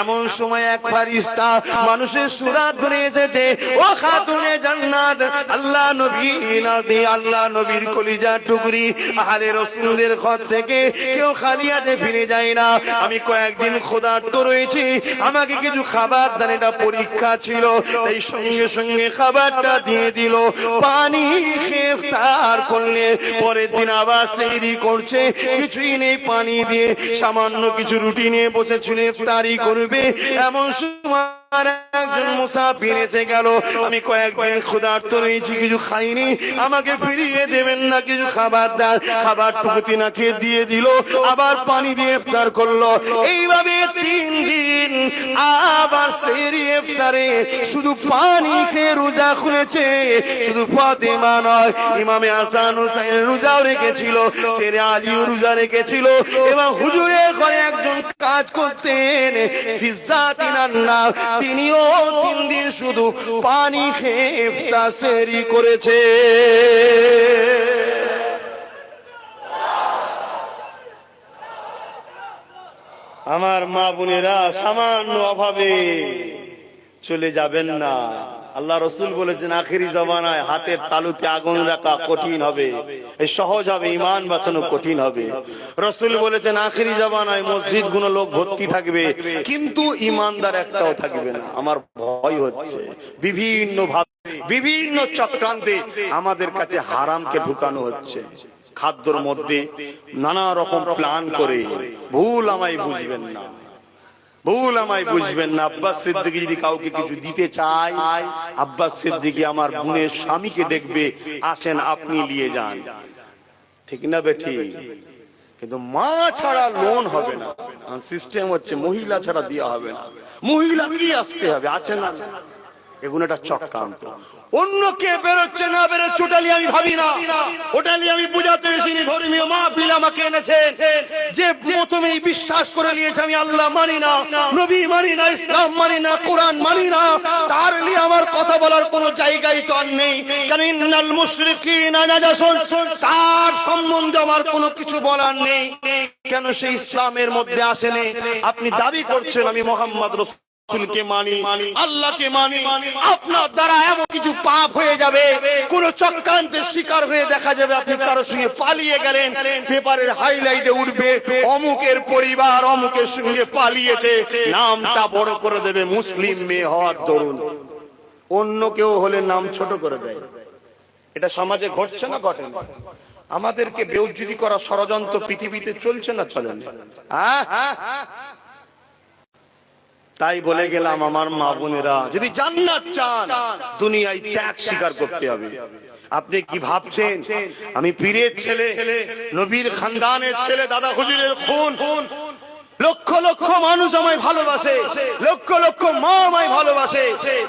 এমন সময় এক ফারিস্তা মানুষের সুরাত ধরে এসেছে, ও খাতুনে জান্নাত, আল্লাহ নবী নাদি, আল্লাহ নবীর কলিজার টুকরি, আহলে রাসূলের ঘর থেকে কেউ খালি হাতে ফিরে যায় না। আমি কয়েকদিন ক্ষুধার্ত রয়েছি, আমাকে কিছু খাবার দেন, এটা পরীক্ষা ছিল। তাই সঙ্গে সঙ্গে খাবার দিয়ে দিল, পানি খেয়ে ইফতার করলে। পরের দিন আবার সেহরি করছে, কিছুই নেই, পানি দিয়ে সামান্য কিছু রুটি নিয়ে বসেছিল, ইফতারি করবে। এমন সময় একজন মুসাফির এসে গেল, আমি কয়েকদিন ক্ষুধার্ত রয়েছি, কিছু খাইনি, আমাকে ফিরিয়ে দেবেন না, কিছু খাবার দেন। খাবারটুকু তিনাকে দিয়ে দিল, আবার পানি দিয়ে ইফতার করলো। এইভাবে 3 দিন আবার সেহরি ইফতারে শুধু পানি খেয়ে রোজা খুলেছে। শুধু ফাতেমা নয়, ইমামে হাসান হোসেন রোজাও রেখেছিল, সেরে আলীও রোজা রেখেছিল, এবং হুজুরের ঘরে একজন কাজ করতেন ফিজ্জাতিনান নাম, তিনিও 3 দিন শুধু পানি খেয়ে ইফতার সেহরি করেছে। আমার মা বোনেরা, সামান্য অভাবে চলে যাবেন না। আল্লাহ রাসূল বলেছেন, আখেরি জামানায় হাতের তালুতে আগুন রাখা কঠিন হবে, এই সহজ হবে, ঈমান বাঁচানো কঠিন হবে। রাসূল বলেছেন, আখেরি জামানায় মসজিদগুলো লোক ভর্তি থাকবে, কিন্তু ঈমানদার একটাও থাকবে না। আমার ভয় হচ্ছে বিভিন্ন ভাবে, বিভিন্ন চক্রান্তে আমাদের কাছে হারামকে ঢুকানো হচ্ছে। খাদ্যর মধ্যে নানা রকম প্ল্যান করে, ভুল আমায় বুঝবেন না, ভুল আমায় বুঝবেন না। আব্বাস সিদ্দিকী যদি কাউকে কিছু দিতে চায়, আব্বাস সিদ্দিকী আমার বোনের স্বামীকে দেখবে, আসেন আপনি নিয়ে যান, ঠিক না বেঠি? কিন্তু মা ছাড়া লোন হবে না। সিস্টেম হচ্ছে মহিলা ছাড়া দেওয়া হবে না, মহিলা কি আসতে হবে, আছে না? এগুলো একটা চক্রান্ত। অন্য কে বেরোচ্ছে না বেরোচ্ছে ওটা নিয়ে আমি ভাবি না, ওটা নিয়ে আমি বুঝাতে এসিনি। ধর্মীয় মাহফিল আমাকে এনেছেন, যে প্রথমেই বিশ্বাস করে নিয়েছে আমি আল্লাহ মানি না, নবী মানি না, ইসলাম মানি না, কোরআন মানি না, তার নিয়ে আমার কথা বলার কোনো জায়গাই তো আর নেই। কারণ ইন্নাল মুশরিকিনা নাজাসুন, তার সম্বন্ধে আমার কোনো কিছু বলার নেই। কেন সে ইসলামের মধ্যে আসেনি? আপনি দাবি করছেন আমি মুহাম্মদ রাসূলকে মানি, আল্লাহকে মানি, আপনার দ্বারা এমন কিছু পাপ হয়ে যাবে, কোন চক্রান্তের শিকার হয়ে দেখা যাবে আপনি কারোর সঙ্গে পালিয়ে গেলেন, পেপারের হাইলাইটে উঠবে অমুকের পরিবার অমুকের সঙ্গে পালিয়েছে, নামটা বড় করে দেবে মুসলিম মেয়ে হওয়ার দরুন। অন্য কেউ হলে নাম ছোট করে দেয়। এটা সমাজে ঘটছে না ঘটে না? আমাদেরকে বেউজ্জতি করা ষড়যন্ত্র পৃথিবীতে চলছে না চলে না? তাই বলে গেলাম আমার মা বোনেরা, যদি জান্নাত চান দুনিয়ায় ত্যাগ স্বীকার করতে হবে। আপনি কি ভাবছেন আমি পীরের ছেলে, নবীর খানদানের ছেলে, দাদা হুজুরের খুন, লক্ষ লক্ষ মানুষ আমায় ভালোবাসে, লক্ষ লক্ষ মা আমায় ভালোবাসে,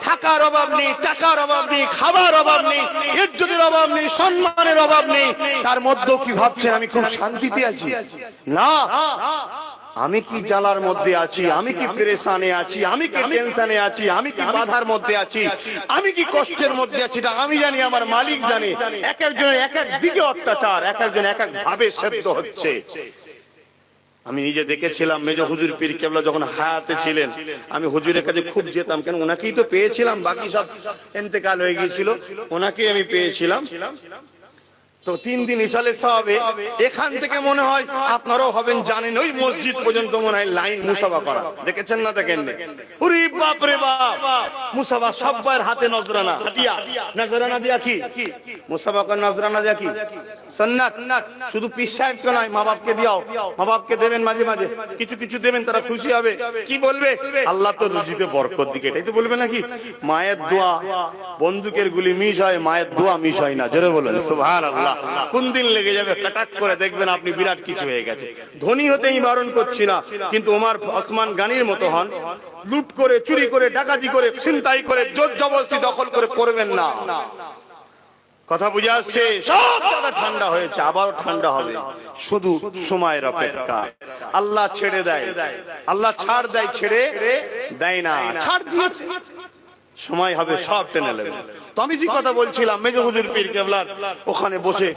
থাকার অভাব নেই, টাকার অভাব নেই, খাবার অভাব নেই, ইজ্জতের অভাব নেই, সম্মানের অভাব নেই, তার মধ্যেও কি ভাবছেন আমি খুব শান্তিতে আছি? না, আমি কি জ্বালার মধ্যে আছি, আমি কি পেরেশানে আছি, আমি কি টেনশনে আছি, আমি কি বাধার মধ্যে আছি, আমি কি কষ্টের মধ্যে আছি, এটা আমি জানি, আমার মালিক জানে। এক একজনের এক এক দিকে অত্যাচার, এক একজন এক এক ভাবে সেদ্ধ হচ্ছে। আমি নিজে দেখেছিলাম মেজো হুজুর পীর কেবলা যখন হায়াতে ছিলেন, আমি হুজুরের কাছে খুব যেতাম, কেন ওনাকেই তো পেয়েছিলাম, বাকি সব ইন্তেকাল হয়ে গিয়েছিল, ওনাকেই আমি পেয়েছিলাম। তো 3 দিন ইসালে সাহাবে, এখান থেকে মনে হয় আপনারাও হবেন জানেন, ওই মসজিদ পর্যন্ত মনে হয় লাইন মুসাফা করা, দেখেছেন না দেখেন? ওরে বাপ রে বাপ, মুসাফা সবার হাতে নজরানা হাতিয়া, নজরানা দিয়া কি মুসাফা কর, নজরানা দিয়া কি সুন্নাত। শুধু পীর সাহেবকে নয়, মা বাপকে দিও, মা বাপকে দেবেন, মাঝে মাঝে কিছু কিছু দেবেন, তারা খুশি হবে। কি বলবে? আল্লাহ তো রুজিতে বরকত দিকে, এটাই তো বলবে নাকি? মায়ের দোয়া, বন্দুকের গুলি মিস হয়, মায়ের দোয়া মিস হয় না। জোরে বলেন সুবহানাল্লাহ। কোন দিন লেগে যাবে কাটাক করে দেখবেন আপনি বিরাট কিছু হয়ে গেছে। ধনী হতেই বারণ করছি না, কিন্তু ওমর ওসমান গানির মতো হন, লুট করে, চুরি করে, ডাকাতি করে, ছিনতাই করে, জোর জবরদস্তি দখল করে করবেন না। কথা বুঝে আসছে? সব জায়গা ঠান্ডা হয়েছে, আবারও ঠান্ডা হবে, শুধু সময়ের অপেক্ষা। আল্লাহ ছেড়ে দেয়, আল্লাহ ছাড় দেয়, ছেড়ে দেয় না। ছাড় দিয়েছে, সময় হবে সব টেনে নেবে। তো আমি যে কথা বলছিলাম, মেজো হুজুর পীর কেবলার ওখানে বসে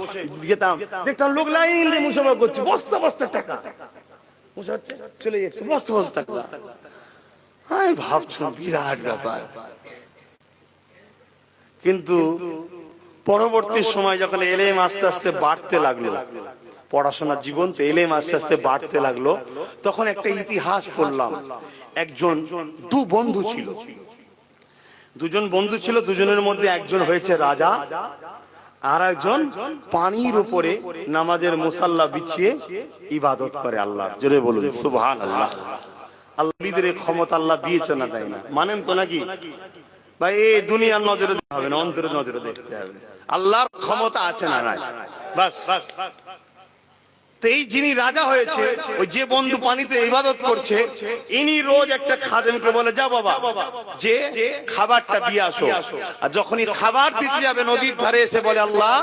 যেতাম, দেখতাম লোক লাইন দিয়ে মুসাফা করছে, বস্তা বস্তা টাকা মুসা হচ্ছে, চলে যাচ্ছে, বস্তা বস্তা টাকা। আমি ভাবছিলাম বিরাট ব্যাপার। কিন্তু পরবর্তী সময় যখন এলেম আস্তে আস্তে বাড়তে লাগলো, পড়াশোনার জীবন তো এলেম আস্তে আস্তে বাড়তে লাগলো, তখন একটা ইতিহাস পড়লাম। একজন দু বন্ধু ছিল, দুজন বন্ধু ছিল, দুজনের মধ্যে একজন হয়েছে রাজা, আর একজন পানির উপরে নামাজের মুসাল্লা বিছিয়ে ইবাদত করে আল্লাহ। জোরে বলুন সুবহানাল্লাহ। আল্লাহর ক্ষমতা আল্লাহ দিয়েছে না, তাই না? মানেন তো নাকি ভাই? এই দুনিয়ার নজরে দেখতে হবে না, অন্তরের নজরে দেখতে হবে। আল্লাহর ক্ষমতা আছে না নাই, বাস। এই যিনি রাজা হয়েছে, ওই যে বন্ধু পানিতে ইবাদত করছে, ইনি রোজ একটা খাদেমকে বলে, যা বাবা যে খাবারটা দিয়ে আসো। আর যখনই খাবার দিতে যাবে নদীর ধারে এসে বলে, আল্লাহ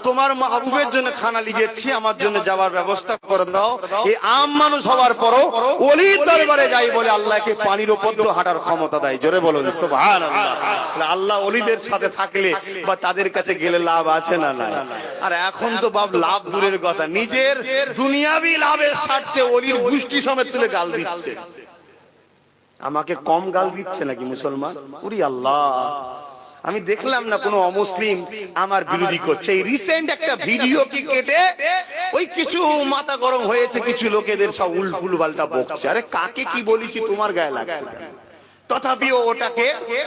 তোমার মাহবুবের জন্য খানা লিখেছি, আমার জন্য যাওয়ার ব্যবস্থা করে দাও। এই আম মানুষ হওয়ার পরও ওলির দরবারে যাই বলে আল্লাহকে পানির উপর দিয়ে হাঁটার ক্ষমতা দেয়। জোরে বলুন সুবহানাল্লাহ। আল্লাহ ওলিদের সাথে থাকলে বা তাদের কাছে গেলে লাভ আছে না নাই? আর এখন তো বাপ লাভ দূরের কথা, নিজের দুনিয়াবি লাভের স্বার্থে ওলির গোষ্ঠী সমেত তুলে গাল দিচ্ছে। আমাকে কম গাল দিচ্ছে নাকি মুসলমান? ওরে আল্লাহ, আমি দেখলাম না কোনো অমুসলিম আমার বিরোধী করছে। এই রিসেন্ট একটা ভিডিও কি কেটে ওই কিছু মাথা গরম হয়েছে, কিছু লোকেদের সব উল্টুল পাল্টা বকছে। আরে কাকে কি বলেছি তোমার গায়ে লাগছে? তথাপিও ওটাকে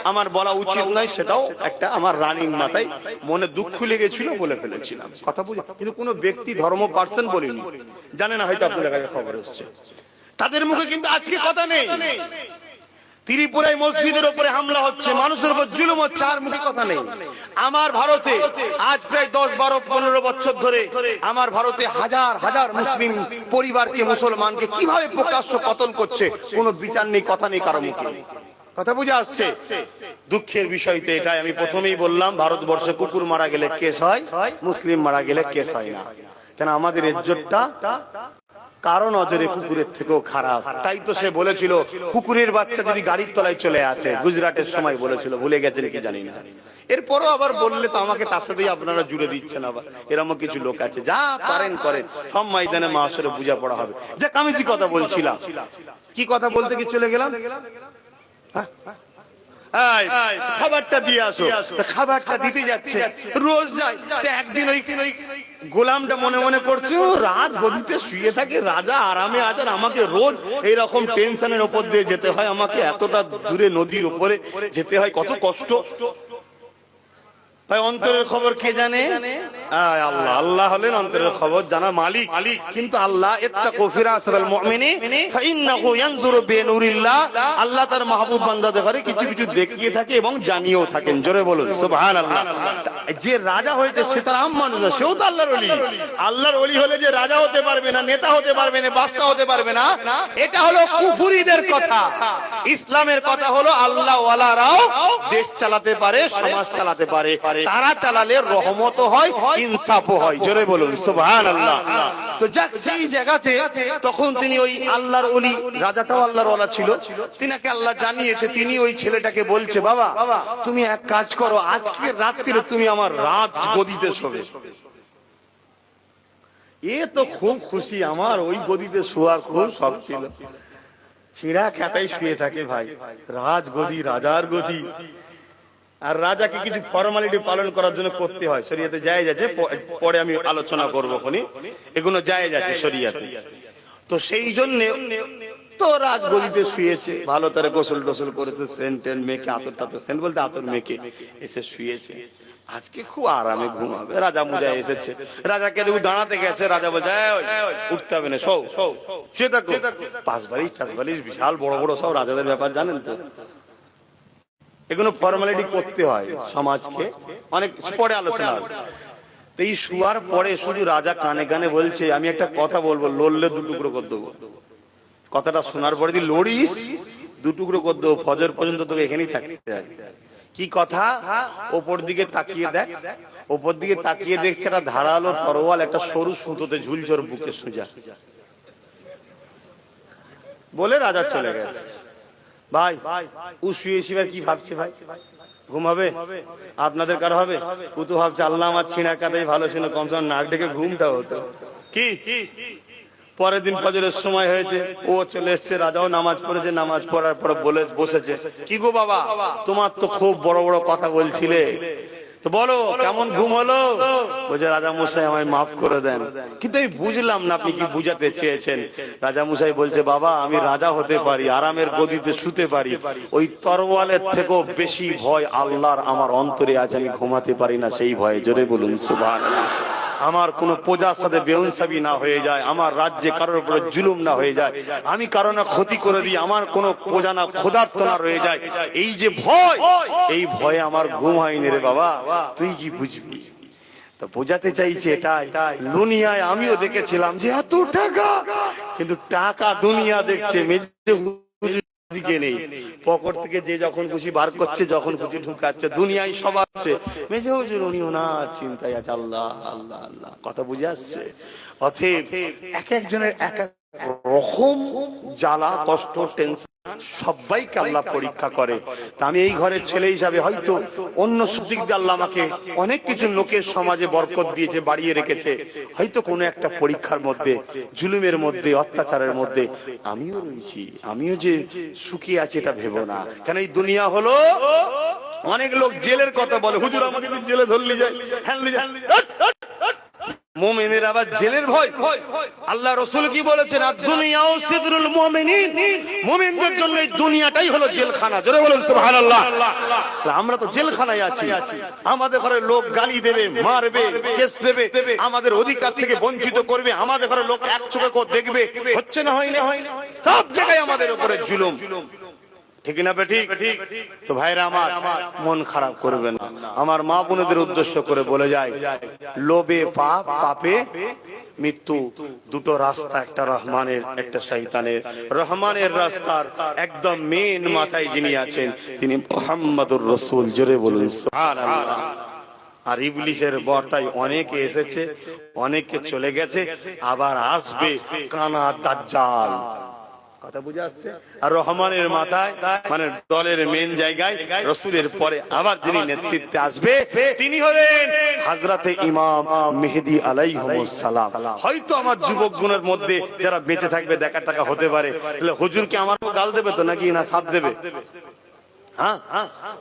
আমার বলা উচিত নয়, সেটাও একটা আমার রানিং মাথায় মনে দুঃখ লেগেছিল বলে ফেলেছিলাম। কথা বুঝে, কিন্তু কোনো ব্যক্তি ধর্ম পার্সন বলিনি, জানে না, হয়তো আপনাদের কাছে খবর এসছে। তাদের মুখে কিন্তু আজকে কথা নেই। ত্রিপুরায় মসজিদের উপরে হামলা হচ্ছে, মানুষের উপর জুলুম হচ্ছে, আর মুখে কথা নেই। আমার ভারতে আজ প্রায় 10, 12, 15 বছর ধরে আমার ভারতে হাজার হাজার মুসলিম পরিবারকে, মুসলমানকে কিভাবে প্রকাশ্য কতল করছে, কোনো বিচার নেই, কথা নেই কারো মুখে। কথা বুঝে আসছে? দুঃখের বিষয় তো এটাই, আমি প্রথমেই বললাম ভারতবর্ষে কুকুর মারা গেলে কেস হয়, মুসলিম মারা গেলে কেস হয় না। কেন? আমাদের ইজ্জতটা কারণ নজরে কুকুরের থেকেও খারাপ। তাই তো সে বলেছিল কুকুরের বাচ্চা যদি গাড়ির তলায় চলে আসে, গুজরাটের সময় বলেছিল, ভুলে গেছেন কি জানি না। এরপরও আবার বললে তো আমাকে তার সাথেই আপনারা জুড়ে দিচ্ছেন। আবার এরকম কিছু লোক আছে, যা পারেন করেন, সব ময়দানে মাসরে বুঝা পড়া হবে। যাক, আমি যে কথা বলছিলাম, কি কথা বলতে কি চলে গেলাম? খাবারটা দিয়ে আসো। খাবারটা দিতে যাচ্ছে, রোজ যায়। একদিন ওই গোলামটা মনে মনে করছে ও রাজ গদিতে শুয়ে থাকে, রাজা আরামে আছে, আর আমাকে রোজ এইরকম টেনশনের উপর দিয়ে যেতে হয়, আমাকে এতটা দূরে নদীর উপরে যেতে হয়, কত কষ্ট। ভাই, অন্তরের খবর কে জানে? আল্লাহ। আল্লাহ হলেন অন্তরের খবর জানা মালিক। কিন্তু আল্লাহ ইত্তাকু ফিরাসাল মুমিনিন ফাইন্নাহু ইয়ানজুরু বিনুরিল্লাহ, আল্লাহ তার মাহবুব বান্দাদের ঘরে কিছু কিছু দেখিয়ে থাকে এবং জানিয়েও থাকেন। জোরে বলুন সুবহানাল্লাহ। যে রাজা হয়েছে সে তার আম মানুষ, সেও তো আল্লাহর ওলি। আল্লাহর ওলি হলে যে রাজা হতে পারবে না, নেতা হতে পারবে না, বাদশা হতে পারবে না, এটা হলো কুফরিদের কথা। ইসলামের কথা হলো আল্লাহ ওয়ালারাও দেশ চালাতে পারে, সমাজ চালাতে পারে, তারা চালালে রহমত হয়, ইনসাফও হয়। জোরে বলুন সুবহানাল্লাহ। তো যাক, সেই জায়গাতে তখন তিনি ওই আল্লাহর ওলি, রাজাটাও আল্লাহর ওয়ালা ছিল, তিনাকে আল্লাহ জানিয়েছে। তিনি ওই ছেলেটাকে বলছে, বাবা তুমি এক কাজ করো, আজকে রাত্রিরে তুমি আমার রাত গদিতে শোবে। এ তো খুব খুশি, আমার ওই গদিতে শোয়ার খুব শখ ছিল। ছিঁড়া খাতায় শুয়ে থাকে ভাই, রাজ গদি, রাজার গদি। আর রাজাকে কিছু ফর্মালিটি পালন করার জন্য করতে হয়, শরীয়তে জায়েজ আছে, পরে আমি আলোচনা করবো, এগুলো জায়েজ আছে শরীয়তে। তো সেই জন্য তো রাজগদিতে শুয়েছে, ভালো তারে গোসল টোসল করেছে, সেন্ট মেখে, আতর টাতর, সেন্ট বলতে আতর মেখে এসে শুয়েছে। আজকে খুব আরামে ঘুমাবে। রাজা মুজা এসেছে, রাজাকে দেখু দাঁড়াতে গেছে, রাজা বলছে উঠতে হবে না, সৌ সে দেখো পাঁচ বালিশ বিশাল বড় বড় সব রাজাদের ব্যাপার জানেন তো, এগুলো ফর্মালিটি করতে হয় সমাজকে, অনেক পরে আলোচনা হবে। এই শুয়ার পরে শুধু রাজা কানে কানে বলছে, আমি একটা কথা বলবো, লড়লে দু টুকরো করে দেবো। কথাটা শোনার পরে যদি লড়িস, দু টুকরো করে দেবো, ফজর পর্যন্ত তোকে এখানেই থাকতে হবে। কি কথা? ওপর দিকে তাকিয়ে দেখ, ওপর দিকে তাকিয়ে দেখছে একটা ধারালো তরোয়াল একটা সরু সুতোতে ঝুলঝোর বুকে সোজা। বলে রাজা চলে গেছে। ভাই ও শুয়ে শুয়ে কি ভাবছে? ভাই ঘুম হবে? আপনাদের কারো হবে? ও তো ভাবছে আল্লাহ আমার ছিঁড়া কাটাই ভালো ছিল, কমসে কম নাক ডেকে ঘুমটা হতো। কি পরের দিন ফজরের সময় হয়েছে, ও চলে এসছে, রাজাও নামাজ পড়েছে, নামাজ পড়ার পর বলে বসেছে, কি গো বাবা তোমার তো খুব বড় বড় কথা বলছিলে, তো বলো কেমন ঘুম হলো? বলছে রাজা মশাই আমায় মাফ করে দেন, কিন্তু আমি বুঝলাম না আপনি কি বুঝাতে চেয়েছেন। রাজা মশাই বলছে, বাবা আমি রাজা হতে পারি, আরামের গদিতে শুতে পারি, ওই তরোয়ালের থেকেও বেশি ভয় আল্লাহর আমার অন্তরে আছে, আমি ঘুমাতে পারি না সেই ভয়ে। জোরে বলুন সুবহানাল্লাহ। আমার কোন প্রজার সাথে বেইনসাফি না হয়ে যায়, আমার রাজ্যে কারোর উপরে জুলুম না হয়ে যায়, আমি কারো না ক্ষতি করে দিই, আমার কোন প্রজা না ক্ষুধার্ত না রয়ে যায়, এই যে ভয়, এই ভয়ে আমার ঘুম হয়নি রে বাবা, তুই কি বুঝবি? তো বোঝাতে চাইছে এটাই, দুনিয়ায় আমিও দেখেছিলাম যে এত টাকা, কিন্তু টাকা দুনিয়া দেখছে, দিকে নেই, পকেট থেকে যে যখন খুশি বার করছে, যখন খুশি ঢুকাচ্ছে, দুনিয়ায় সব আছে, মেজে হুজুর উনি ওনার চিন্তায় আছে, আল্লাহ আল্লাহ আল্লাহ। কথা বুঝে আসছে? অতএব এক একজনের এক এক রকম জ্বালা কষ্ট টেনশন সবাইকে আল্লাহ পরীক্ষা করে। তা আমি এই ঘরের ছেলে হিসাবে হয়তো অন্য দিক দিয়ে আল্লাহ আমাকে অনেক কিছু লোকের সমাজে বরকত দিয়েছে, বাড়িয়ে রেখেছে, হয়তো কোনো একটা পরীক্ষার মধ্যে, জুলুমের মধ্যে, অত্যাচারের মধ্যে আমিও রয়েছি, আমিও যে সুখী আছি এটা ভেবো না। কেন এই দুনিয়া হলো, অনেক লোক জেলের কথা বলে, হুজুর আমাকে জেলে ধরলি যায়, মুমিনের আবার জেলের ভয়। আল্লাহ রাসূল কি বলেছেন? আদ-দুনিয়াউ সিদরুল মুমিনিন, মুমিনদের জন্য এই দুনিয়াটাই হলো জেলখানা। জোরে বলুন সুবহানাল্লাহ। আমরা তো জেলখানায় আছি, আমাদের ঘরে লোক গালি দেবে, মারবে, কেস দেবে, আমাদের অধিকার থেকে বঞ্চিত করবে, আমাদের ঘরে লোক এক চোখে করে দেখবে, হচ্ছে না হয় না, সব জায়গায় আমাদের উপরে জুলুম, ঠিক না বেঠিক? তো ভাইরা আমার, মন খারাপ করবেন না, আমার মা বোনদের উদ্দেশ্য করে বলে যায়, লোভে পাপ, পাপে মৃত্যু দুটো রাস্তা, একটা রহমানের, একটা শয়তানের। রহমানের রাস্তার একদম মেন মাথায় যিনি আছেন তিনি মুহাম্মদুর রাসূল। জোরে বলুন সুবহানাল্লাহ। আর ইবলিসের বর্তায় অনেকে এসেছে, অনেকে চলে গেছে, আবার আসবে কানা দাজ্জাল। কথা বুঝে আসছে? আর রহমানের মাথায় মানে দলের মেন জায়গায় রাসূলের পরে আবার যিনি নেতৃত্বে আসবে তিনি হলেন হযরতে ইমাম মেহেদী আলাইহিস সালাম। হয়তো আমার যুবকগণের মধ্যে যারা বেঁচে থাকবে দেখা টাকা হতে পারে, তাহলে হুজুরকে আমারও গাল দেবে তো নাকি না সাথ দেবে? হ্যাঁ,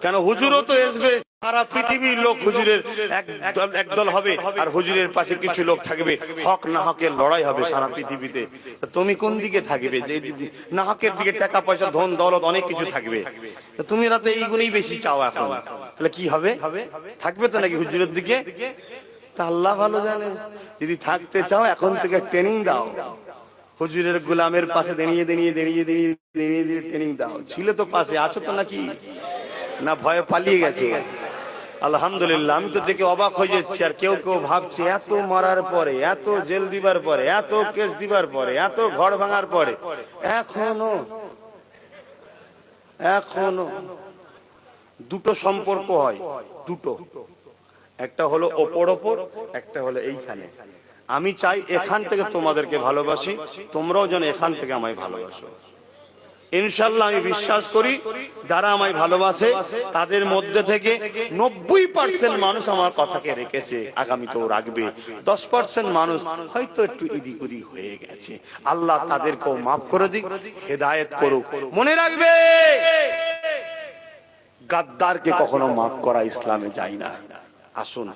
কেন হুজুরও তো আসবে, সারা পৃথিবীর লোক হুজুরের একদল হবে, আর হুজুরের পাশে কিছু লোক থাকবে, হক না হকের লড়াই হবে সারা পৃথিবীতে। তুমি কোন দিকে থাকবে? যে না হকের দিকে, টাকা পয়সা ধন দৌলত অনেক কিছু থাকবে, তুমি রাতে এইগুলোই বেশি চাও এখন, তাহলে কি হবে? থাকবে তো নাকি হুজুরের দিকে? তা আল্লাহ ভালো জানে। যদি থাকতে চাও এখন থেকে ট্রেনিং দাও, হুজুরের গোলামের পাশে দাঁড়িয়ে ট্রেনিং দাও। ছিল তো পাশে, আছো তো নাকি? না ভয়ে পালিয়ে গেছে? আলহামদুলিল্লাহ, আমি তো দেখে অবাক হয়ে যাচ্ছি। আর কেউ কেউ ভাবছে এত মারার পরে, এত জেল দিবার পরে, এত কেস দিবার পরে, এত ঘর ভাঙার পরে এখনো দুটো সম্পর্ক হয়, দুটো। একটা হলো ওপর, একটা হলো এইখানে। আমি চাই এখান থেকে তোমাদেরকে ভালোবাসি, তোমরাও যেন এখান থেকে আমায় ভালোবাসো। ইনশাআল্লাহ আমি বিশ্বাস করি যারা আমায় ভালোবাসে তাদের মধ্যে থেকে 90% মানুষ আমার কথাকে রেখেছে, আগামীতেও রাখবে। 10% মানুষ হয়তো একটু এদিক ওদিক হয়ে গেছে, আল্লাহ তাদেরকেও মাফ করে দিক, হেদায়েত করুক। মনে রাখবে, গাদ্দারকে কখনো মাফ করা ইসলামে যায় না। আসুন